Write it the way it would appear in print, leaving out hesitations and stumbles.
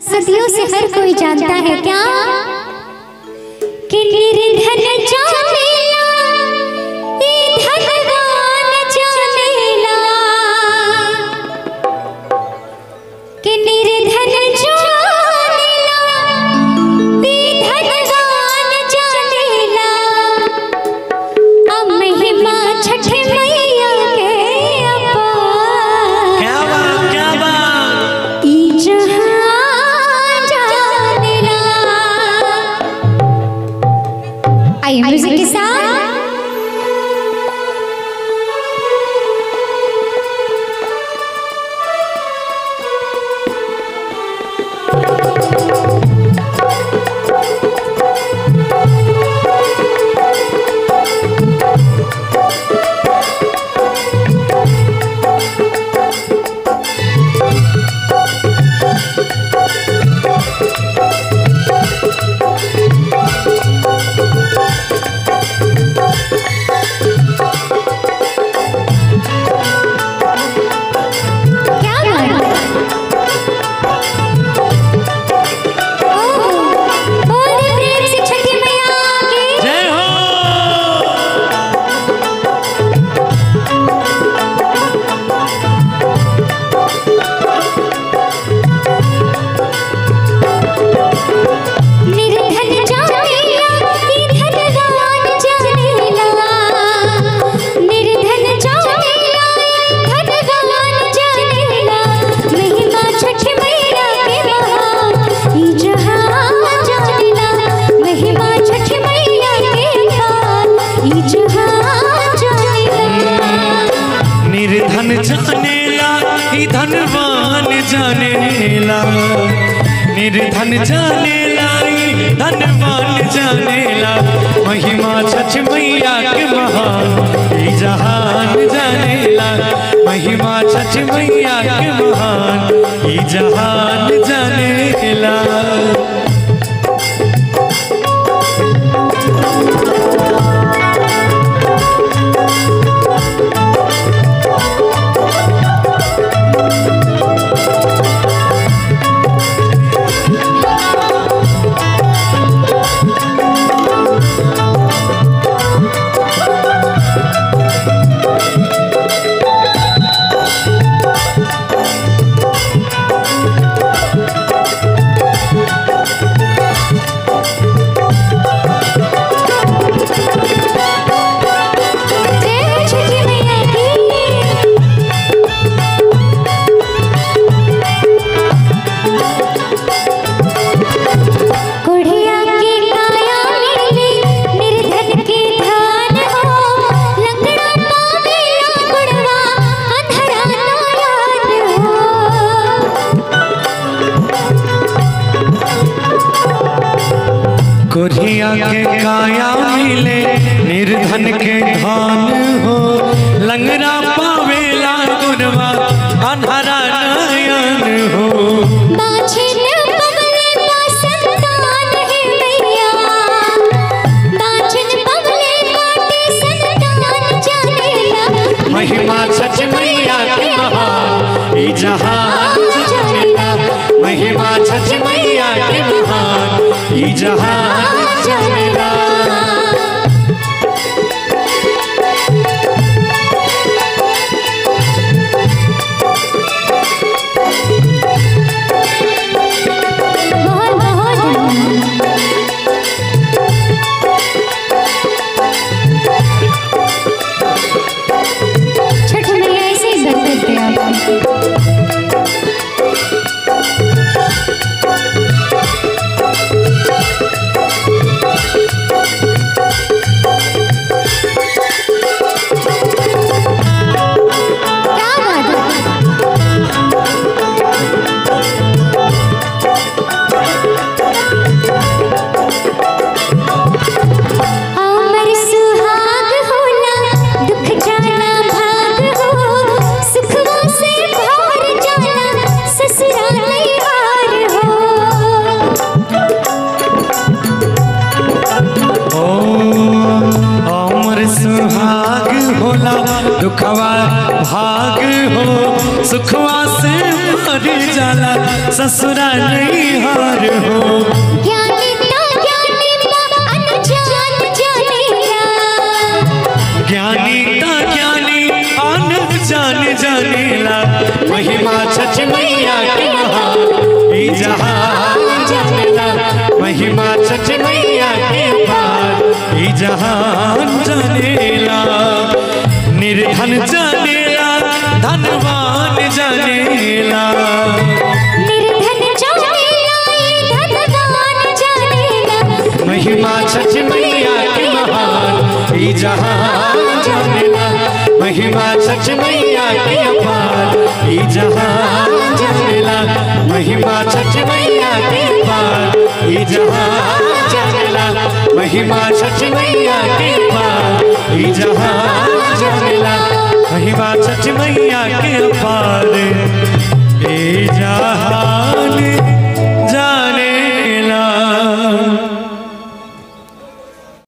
सदियों से हर कोई जानता है क्या कि निर्धन जानेला ये धनवान जानेला, कि निर्धन जानेला ये धनवान जानेला। अब महिमा छठ मैया के अपार, क्या बात ई जहां म्यूजिक के साथ धनवान जानेला, निर्धन जानेला धनवान जानेला। महिमा छठ मैया के महान ई जहान जानेला, महिमा छठ मैया के महान ई जहान जानेला। कोढ़िया के काया मिले निर्धन के धान हो, लंगड़ा पावेला गुणवा अन्हरा नयन हो। बाछिन पवले का संतान है मैया, बाछिन पवले काटे संतान जानेला। महिमा छठ मैया के महान ई जहान जानेला, महिमा छठ मैया के महान ई जहान जानेला। छठ मैया ऐसे ही करते हैं आप। दुखवा भाग हो, सुखवा से मर जाला ससुरा नहीं पार हो। ज्ञानी ता ज्ञानी बा अनजान जानेला, ज्ञानी ता ज्ञानी अनजान जानेला, महिमा छठ मैया की महान ई जहान जानेला, महिमा छठ मैया की महान ई जहान जानेला। निर्धन जानेला धनवान जानेला, निर्धन जानेला धनवान जानेला, महिमा छठ मैया की महान ई जहान जानेला, महिमा छठ मैया की अपार ई जहान जानेला, महिमा छठ मैया की अपार ई जहान जानेला, महिमा छठ मैया की अपार ई जहान जानेला, महिमा छठ मैया के अपार ए जहान